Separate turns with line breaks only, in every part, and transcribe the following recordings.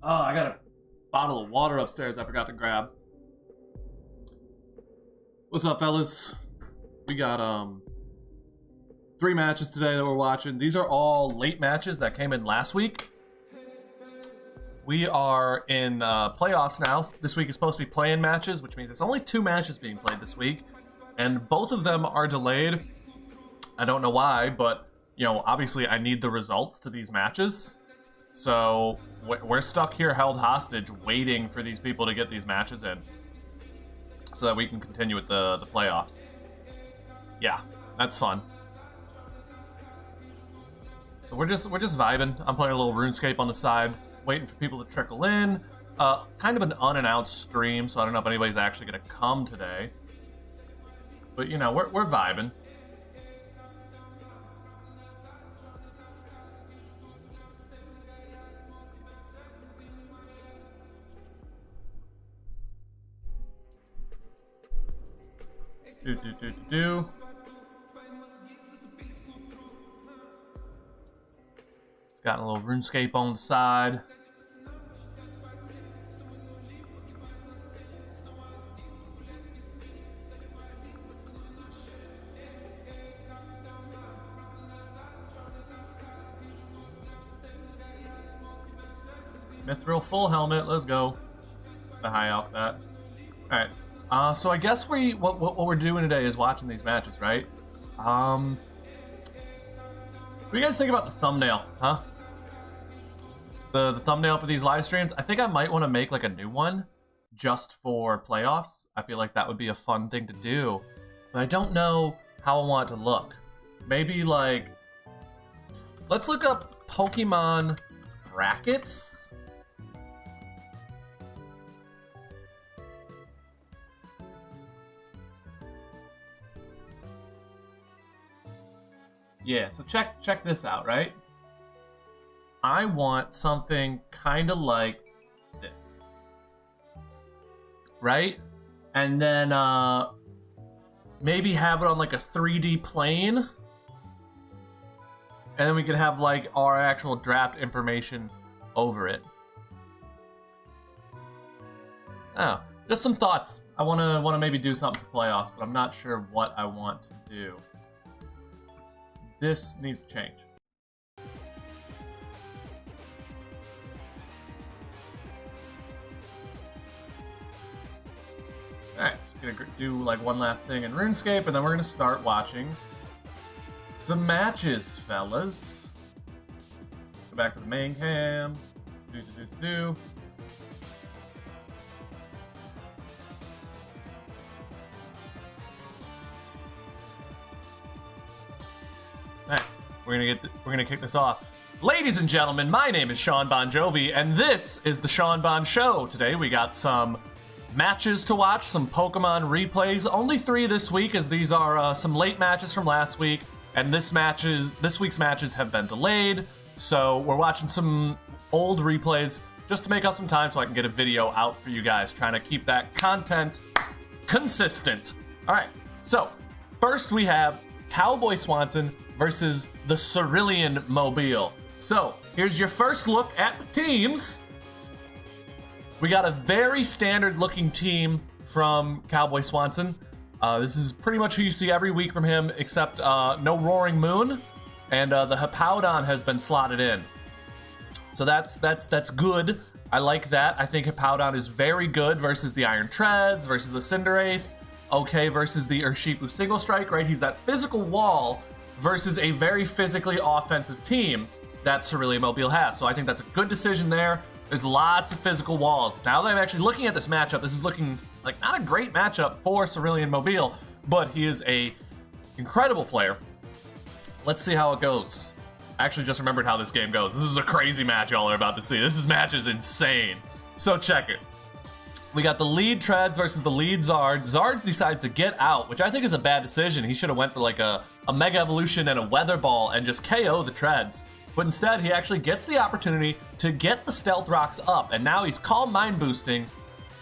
Oh, I got a bottle of water upstairs I forgot to grab. What's up, fellas? We got 3 matches today that we're watching. These are all late matches that came in last week. We are in playoffs now. This week is supposed to be play-in matches, which means there's only 2 matches being played this week, and both of them are delayed. I don't know why, but you know, obviously I need the results to these matches. So we're stuck here held hostage waiting for these people to get these matches in so that we can continue with the playoffs. Yeah, that's fun. So we're just vibing. I'm playing a little RuneScape on the side, waiting for people to trickle in. Kind of an unannounced stream, so I don't know if anybody's actually going to come today. But you know, we're vibing. Do. It's got a little RuneScape on the side. Mithril full helmet, let's go. The high out that. Alright. So I guess what we're doing today is watching these matches, right? What do you guys think about the thumbnail, huh? The thumbnail for these live streams? I think I might want to make like a new one just for playoffs. I feel like that would be a fun thing to do, but I don't know how I want it to look. Maybe like, let's look up Pokemon brackets. Yeah, so check this out, right? I want something kind of like this. Right? And then maybe have it on like a 3D plane. And then we could have like our actual draft information over it. Oh, just some thoughts. I wanna maybe do something for playoffs, but I'm not sure what I want to do. This needs to change. Alright, so gonna do like one last thing in RuneScape, and then we're gonna start watching some matches, fellas. Go back to the main cam. Do. We're gonna kick this off. Ladies and gentlemen, my name is Sean Bon Jovi, and this is the Sean Bon Show. Today we got some matches to watch, some Pokemon replays. Only 3 this week, as these are some late matches from last week, and this week's matches have been delayed. So we're watching some old replays just to make up some time so I can get a video out for you guys, trying to keep that content consistent. All right, so first we have Cowboy Swanson versus the Cerulean Mobile. So here's your first look at the teams. We got a very standard looking team from Cowboy Swanson. This is pretty much who you see every week from him, except no Roaring Moon, and the Hippowdon has been slotted in. So that's good. I like that. I think Hippowdon is very good versus the Iron Treads, versus the Cinderace. Okay, versus the Urshifu Single Strike, right? He's that physical wall versus a very physically offensive team that Cerulean Mobile has. So I think that's a good decision there. There's lots of physical walls. Now that I'm actually looking at this matchup, this is looking like not a great matchup for Cerulean Mobile, but he is a incredible player. Let's see how it goes. I actually just remembered how this game goes. This is a crazy match y'all are about to see. This match is insane. So check it. We got the lead Treads versus the lead Zard. Zard decides to get out, which I think is a bad decision. He should have went for like a Mega Evolution and a Weather Ball and just KO the Treads. But instead, he actually gets the opportunity to get the Stealth Rocks up, and now he's Calm Mind boosting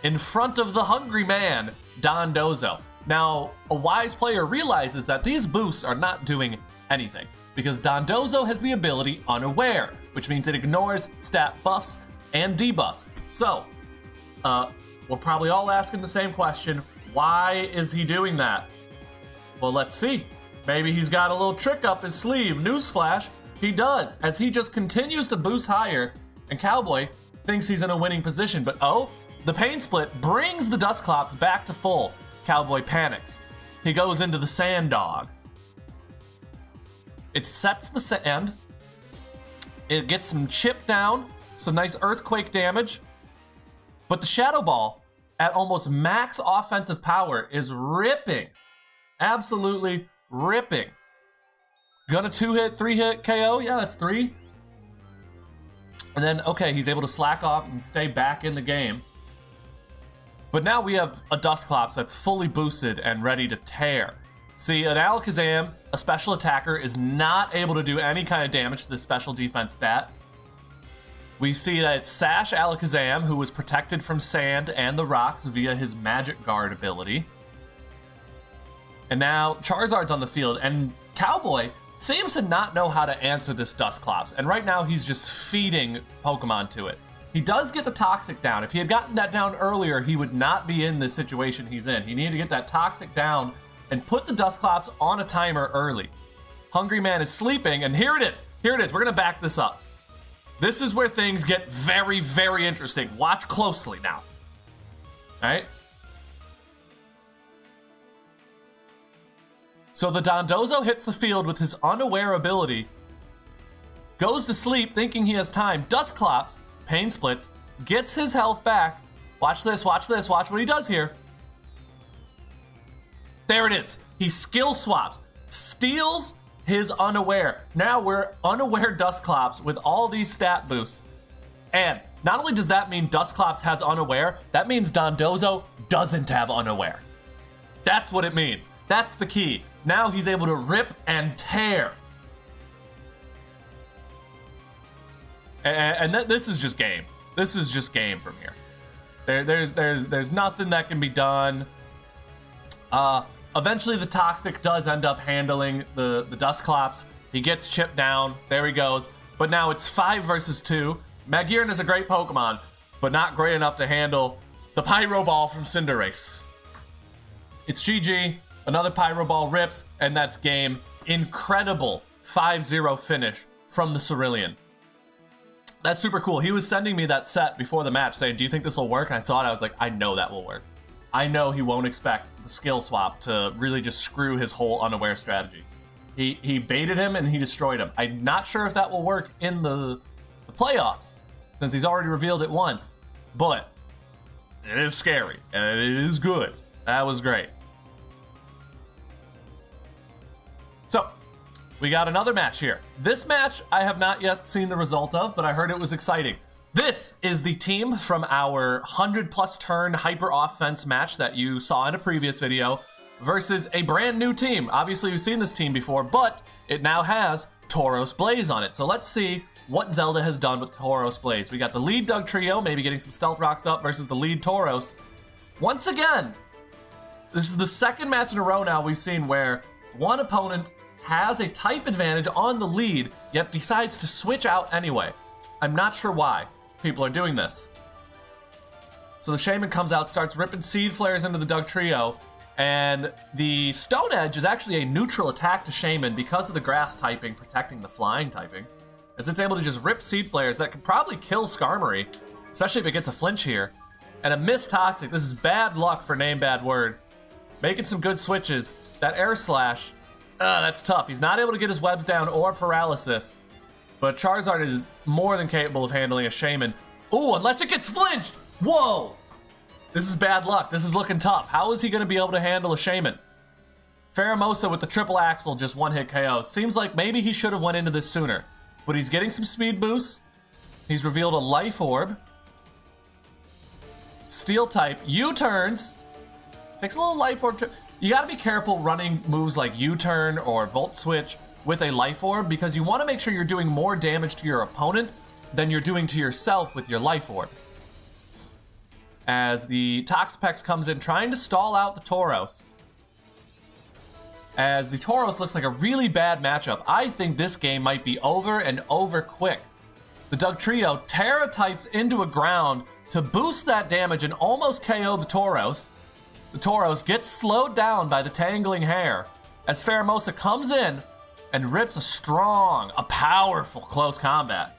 in front of the hungry man, Dondozo. Now, a wise player realizes that these boosts are not doing anything, because Dondozo has the ability Unaware, which means it ignores stat buffs and debuffs. So, we're probably all asking the same question. Why is he doing that? Well, let's see. Maybe he's got a little trick up his sleeve. Newsflash, he does, as he just continues to boost higher, and Cowboy thinks he's in a winning position. But oh, the Pain Split brings the Dusclops back to full. Cowboy panics. He goes into the Sand Dog. It sets the sand. It gets some chip down, some nice earthquake damage. But the Shadow Ball, at almost max offensive power, is ripping. Absolutely ripping. Gonna 2-hit, 3-hit KO? Yeah, that's 3. And then, okay, he's able to slack off and stay back in the game. But now we have a Dusclops that's fully boosted and ready to tear. See, an Alakazam, a special attacker, is not able to do any kind of damage to the special defense stat. We see that it's Sash Alakazam, who was protected from sand and the rocks via his Magic Guard ability. And now Charizard's on the field, and Cowboy seems to not know how to answer this Dusclops. And right now he's just feeding Pokemon to it. He does get the Toxic down. If he had gotten that down earlier, he would not be in this situation he's in. He needed to get that Toxic down and put the Dusclops on a timer early. Hungry Man is sleeping, and here it is. Here it is. We're going to back this up. This is where things get very, very interesting. Watch closely now. All right? So the Dondozo hits the field with his unaware ability, goes to sleep thinking he has time, Dusclops, Pain Splits, gets his health back. Watch this, watch this, watch what he does here. There it is. He skill swaps, steals his unaware. Now we're unaware Dusclops with all these stat boosts. And not only does that mean Dusclops has unaware, that means Dondozo doesn't have unaware. That's what it means. That's the key. Now he's able to rip and tear. And this is just game. This is just game from here. There's nothing that can be done. Eventually the Toxic does end up handling the Dusclops. He gets chipped down. There he goes. But now it's 5 versus 2. Magiran is a great Pokemon, but not great enough to handle the Pyro Ball from Cinderace. It's GG. Another Pyro Ball rips, and that's game. Incredible 5-0 finish from the Cerulean. That's super cool. He was sending me that set before the match saying, do you think this will work? And I saw it. I was like, I know that will work. I know he won't expect the skill swap to really just screw his whole unaware strategy. He baited him and he destroyed him. I'm not sure if that will work in the playoffs, since he's already revealed it once. But it is scary and it is good. That was great. So, we got another match here. This match I have not yet seen the result of, but I heard it was exciting. This is the team from our 100+ turn hyper offense match that you saw in a previous video versus a brand new team. Obviously, we've seen this team before, but it now has Tauros Blaze on it. So let's see what Zelda has done with Tauros Blaze. We got the lead Dugtrio, maybe getting some Stealth Rocks up versus the lead Tauros. Once again, this is the second match in a row now we've seen where one opponent has a type advantage on the lead, yet decides to switch out anyway. I'm not sure why people are doing this. So the Shaman comes out, starts ripping Seed Flares into the Dugtrio, and the Stone Edge is actually a neutral attack to Shaman because of the Grass typing protecting the Flying typing, as it's able to just rip Seed Flares that could probably kill Skarmory, especially if it gets a flinch here. And a Miss Toxic, this is bad luck for Name Bad Word. Making some good switches. That Air Slash, that's tough. He's not able to get his webs down or paralysis, but Charizard is more than capable of handling a Shaman. Ooh, unless it gets flinched! Whoa! This is bad luck. This is looking tough. How is he going to be able to handle a Shaman? Pheromosa with the triple axle, just one-hit KO. Seems like maybe he should have went into this sooner, but he's getting some speed boosts. He's revealed a Life Orb. Steel type, U-turns. Takes a little Life Orb. You gotta be careful running moves like U-turn or Volt Switch with a Life Orb because you want to make sure you're doing more damage to your opponent than you're doing to yourself with your Life Orb. As the Toxapex comes in trying to stall out the Tauros. As the Tauros looks like a really bad matchup. I think this game might be over and over quick. The Dugtrio Terra types into a ground to boost that damage and almost KO the Tauros. The Tauros gets slowed down by the Tangling Hair as Pheromosa comes in and rips a powerful close combat.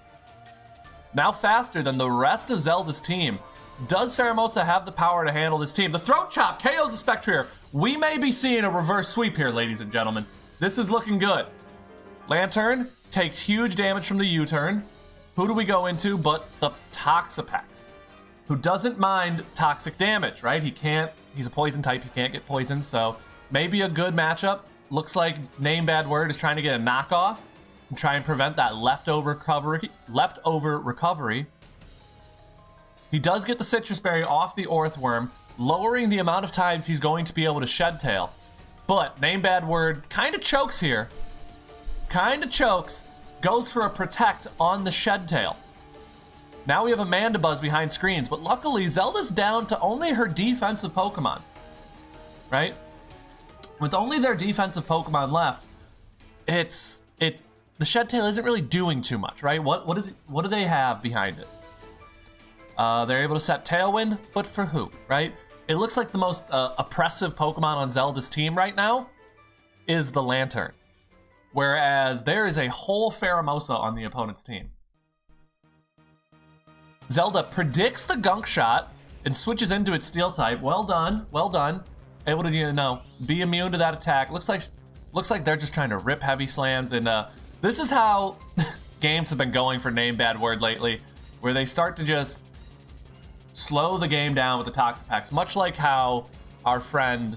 Now faster than the rest of Zelda's team. Does Pheromosa have the power to handle this team? The Throat Chop KOs the Spectrier. We may be seeing a reverse sweep here, ladies and gentlemen. This is looking good. Lantern takes huge damage from the U-turn. Who do we go into but the Toxapex, who doesn't mind toxic damage, right? He's a poison type, he can't get poisoned, so maybe a good matchup. Looks like Name Bad Word is trying to get a knockoff and try and prevent that leftover recovery. He does get the Citrus Berry off the Orthworm, lowering the amount of times he's going to be able to Shed Tail. But Name Bad Word kind of chokes here. Goes for a Protect on the Shed Tail. Now we have a Mandibuzz behind screens, but luckily Zelda's down to only her defensive Pokemon, right? With only their defensive Pokemon left, it's the Shed Tail isn't really doing too much, right? What do they have behind it? They're able to set Tailwind, but for who, right? It looks like the most oppressive Pokemon on Zelda's team right now is the Lantern, whereas there is a whole Pheromosa on the opponent's team. Zelda predicts the Gunk Shot and switches into its Steel type. Well done. Able to, be immune to that attack. Looks like they're just trying to rip heavy slams, and this is how games have been going for Name Bad Word lately, where they start to just slow the game down with the Toxapex, much like how our friend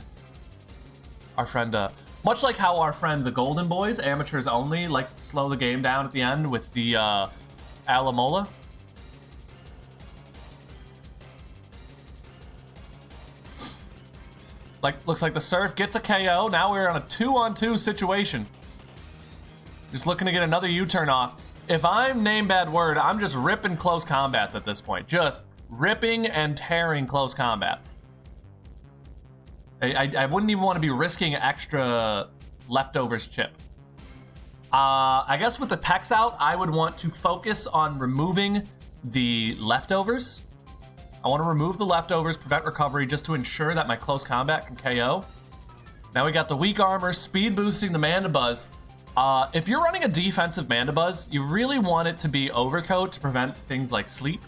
the Golden Boys, amateurs only, likes to slow the game down at the end with the Alamola. Looks like the Surf gets a KO. Now we're on a 2-on-2 situation. Just looking to get another U-turn off. If I'm Name Bad Word, I'm just ripping close combats at this point. Just ripping and tearing close combats. I wouldn't even want to be risking extra leftovers chip. I guess with the Pex out, I would want to focus on removing the leftovers. I want to remove the leftovers, prevent recovery, just to ensure that my close combat can KO. Now we got the Weak Armor, speed boosting the Mandibuzz. If you're running a defensive Mandibuzz, you really want it to be Overcoat to prevent things like sleep.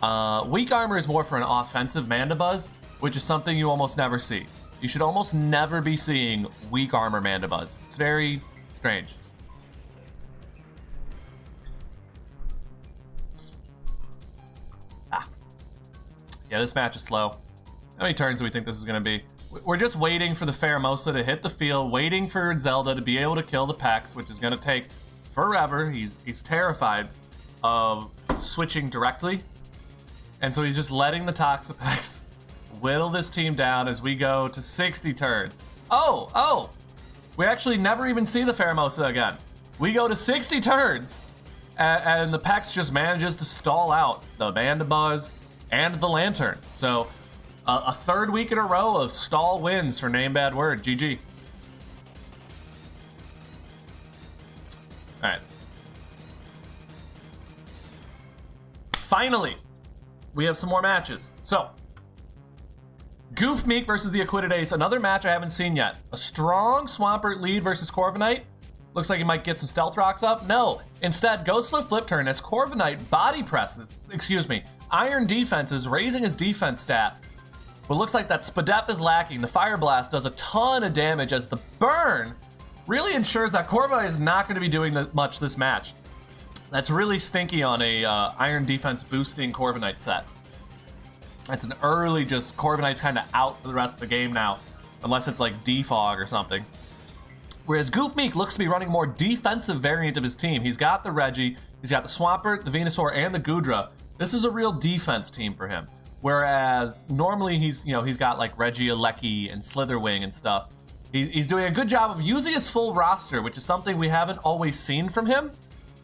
Weak Armor is more for an offensive Mandibuzz, which is something you almost never see. You should almost never be seeing Weak Armor Mandibuzz. It's very strange. Yeah, this match is slow. How many turns do we think this is going to be? We're just waiting for the Pheromosa to hit the field, waiting for Zelda to be able to kill the Pex, which is going to take forever. He's terrified of switching directly. And so he's just letting the Toxapex whittle this team down as we go to 60 turns. Oh! We actually never even see the Pheromosa again. We go to 60 turns, and the Pex just manages to stall out the Mandibuzz and the Lantern. So a third week in a row of stall wins for Name Bad Word. GG. All right. Finally, we have some more matches. So, Goof Meek versus the Acquitted Ace. Another match I haven't seen yet. A strong Swampert lead versus Corviknight. Looks like he might get some Stealth Rocks up. No. Instead, goes for the flip turn as Corviknight Iron defenses, raising his defense stat. But looks like that Spadef is lacking. The Fire Blast does a ton of damage as the burn really ensures that Corviknight is not going to be doing much this match. That's really stinky on a Iron defense boosting Corviknight set. That's an early just Corviknight's kind of out for the rest of the game now, unless it's like Defog or something. Whereas Goof Meek looks to be running more defensive variant of his team. He's got the Reggie, he's got the Swampert, the Venusaur, and the Goodra. This is a real defense team for him. Whereas normally he's got like Regieleki and Slitherwing and stuff. He's doing a good job of using his full roster, which is something we haven't always seen from him.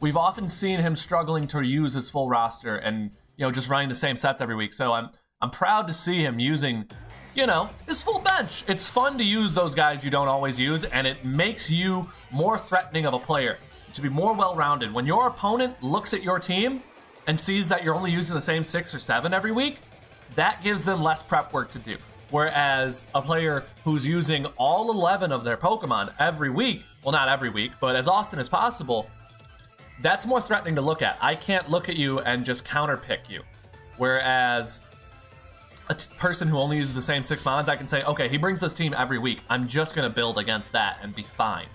We've often seen him struggling to use his full roster and just running the same sets every week. So I'm proud to see him using his full bench. It's fun to use those guys you don't always use, and it makes you more threatening of a player. to be more well-rounded. When your opponent looks at your team and sees that you're only using the same 6 or 7 every week, that gives them less prep work to do. Whereas a player who's using all 11 of their Pokemon every week, well, not every week, but as often as possible, that's more threatening to look at. I can't look at you and just counterpick you. Whereas a person who only uses the same 6 mons, I can say, okay, he brings this team every week. I'm just going to build against that and be fine.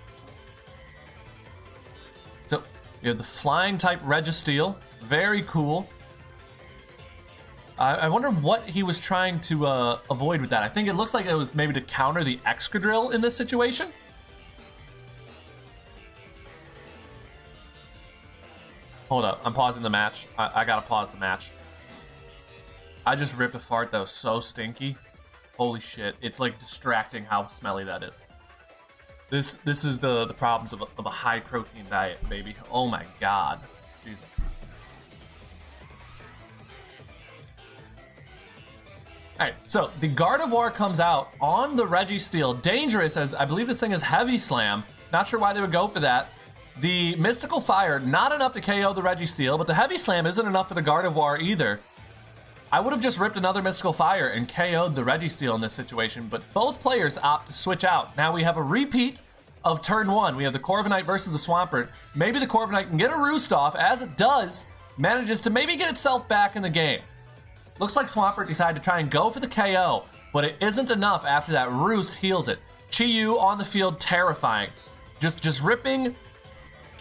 So you have the flying type Registeel. Very cool. I wonder what he was trying to avoid with that. I think it looks like it was maybe to counter the Excadrill in this situation. Hold up, I'm pausing the match. I gotta pause the match. I just ripped a fart that was so stinky. Holy shit, it's like distracting how smelly that is. This is the problems of a high protein diet, baby. Oh my god. Jesus. Alright, so the Gardevoir comes out on the Registeel. Dangerous, as I believe this thing is Heavy Slam. Not sure why they would go for that. The Mystical Fire, not enough to KO the Registeel, but the Heavy Slam isn't enough for the Gardevoir either. I would have just ripped another Mystical Fire and KO'd the Registeel in this situation, but both players opt to switch out. Now we have a repeat of turn 1. We have the Corviknight versus the Swampert. Maybe the Corviknight can get a Roost off, as it does, manages to maybe get itself back in the game. Looks like Swampert decided to try and go for the KO, but it isn't enough after that Roost heals it. Chi-Yu on the field, terrifying. Just ripping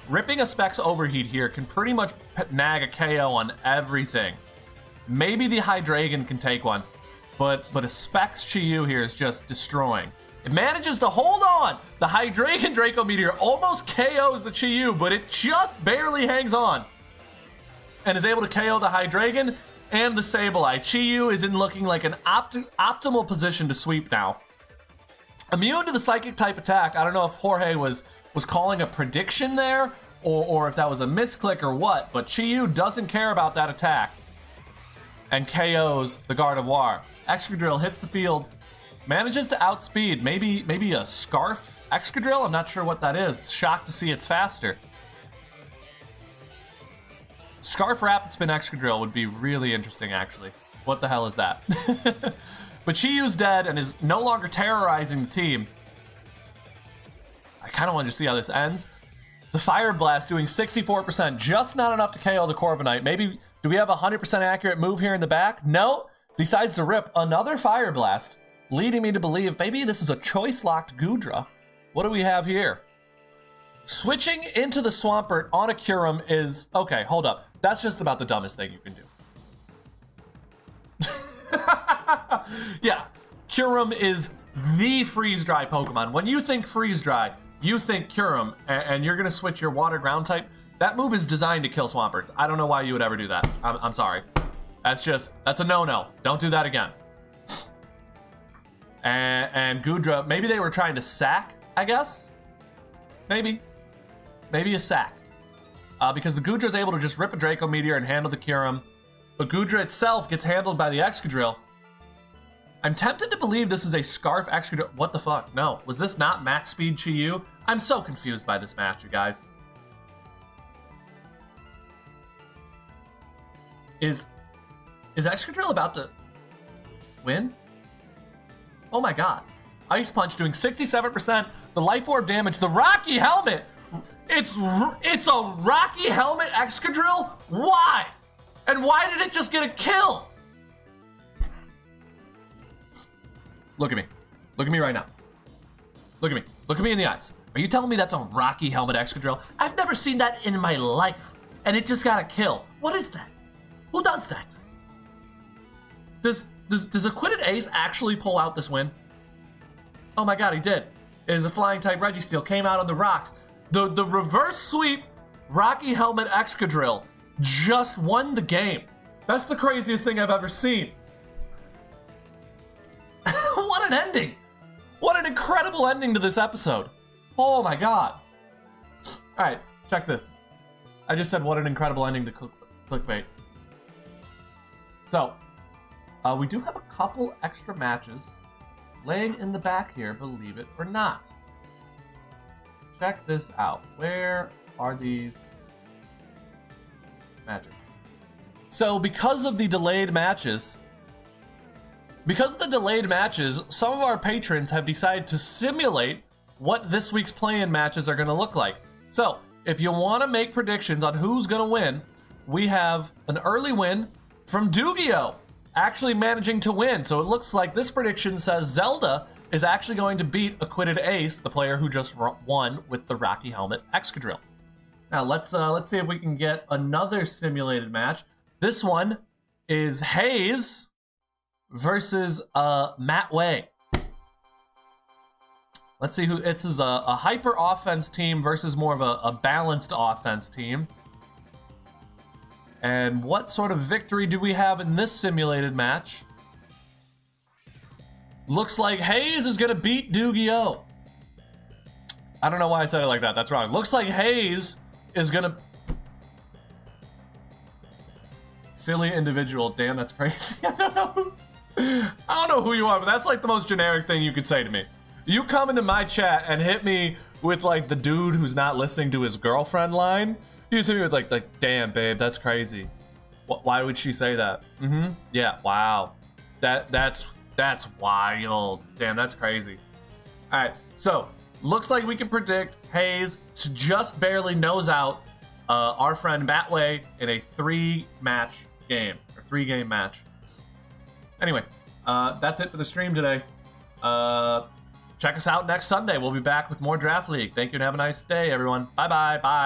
a Specs Overheat here can pretty much nag a KO on everything. Maybe the Hydreigon can take one, but a Specs Chi-Yu here is just destroying. It manages to hold on. The Hydreigon Draco Meteor almost KOs the Chi-Yu, but it just barely hangs on and is able to KO the Hydreigon and the Sableye. Chi-Yu is in looking like an optimal position to sweep now. Immune to the Psychic type attack. I don't know if Jorge was calling a prediction there or if that was a misclick or what, but Chi-Yu doesn't care about that attack and KOs the Gardevoir. Excadrill hits the field, manages to outspeed. Maybe a Scarf Excadrill? I'm not sure what that is. Shocked to see it's faster. Scarf Rapid Spin Excadrill would be really interesting, actually. What the hell is that? But Chi-Yu's dead and is no longer terrorizing the team. I kind of want to see how this ends. The Fire Blast doing 64%, just not enough to KO the Corviknight. Maybe, do we have a 100% accurate move here in the back? No. Decides to rip another Fire Blast, leading me to believe maybe this is a choice-locked Goodra. What do we have here? Switching into the Swampert on a Kyurem is... Okay, hold up. That's just about the dumbest thing you can do. Yeah, Kyurem is the freeze-dry Pokemon. When you think freeze-dry, you think Kyurem, and you're going to switch your water ground type. That move is designed to kill Swamperts. I don't know why you would ever do that. I'm sorry. That's a no-no. Don't do that again. And Goodra, maybe they were trying to sack, I guess? Maybe a sack. Because the Goodra is able to just rip a Draco Meteor and handle the Kyurem. But Goodra itself gets handled by the Excadrill. I'm tempted to believe this is a Scarf Excadrill. What the fuck? No. Was this not max speed Chi-Yu? I'm so confused by this match, you guys. Is Excadrill about to win? Oh my god. Ice Punch doing 67%. The Life Orb damage. The Rocky Helmet. It's a Rocky Helmet Excadrill? Why? And why did it just get a kill? Look at me. Look at me right now. Look at me. Look at me in the eyes. Are you telling me that's a Rocky Helmet Excadrill? I've never seen that in my life. And it just got a kill. What is that? Who does that? Does Acquitted Ace actually pull out this win? Oh my god, he did. It is a flying type Registeel. Came out on the rocks. The reverse sweep Rocky Helmet Excadrill just won the game. That's the craziest thing I've ever seen. What an ending. What an incredible ending to this episode. Oh my god. Alright, check this. I just said what an incredible ending to clickbait. So, we do have a couple extra matches laying in the back here, believe it or not. Check this out. Where are these matches? So because of the delayed matches, some of our patrons have decided to simulate what this week's play-in matches are going to look like. So if you want to make predictions on who's going to win, we have an early win from Dugio, actually managing to win. So it looks like this prediction says Zelda is actually going to beat Acquitted Ace, the player who just won with the Rocky Helmet Excadrill. Now let's see if we can get another simulated match. This one is Hayes versus Matt Way. Let's see who this is. A hyper offense team versus more of a balanced offense team. And what sort of victory do we have in this simulated match? Looks like Hayes is gonna beat Dugio. I don't know why I said it like that. That's wrong. Looks like Hayes is gonna... Silly individual. Damn, that's crazy. I don't know who you are, but that's like the most generic thing you could say to me. You come into my chat and hit me with like the dude who's not listening to his girlfriend line. You just hit me with like damn babe, that's crazy. Why would she say that? Yeah, wow. That's wild. Damn, that's crazy. All right, so looks like we can predict Hayes to just barely nose out our friend Batway in a 3-match game, or 3-game match. Anyway, that's it for the stream today. Check us out next Sunday. We'll be back with more Draft League. Thank you and have a nice day, everyone. Bye-bye. Bye.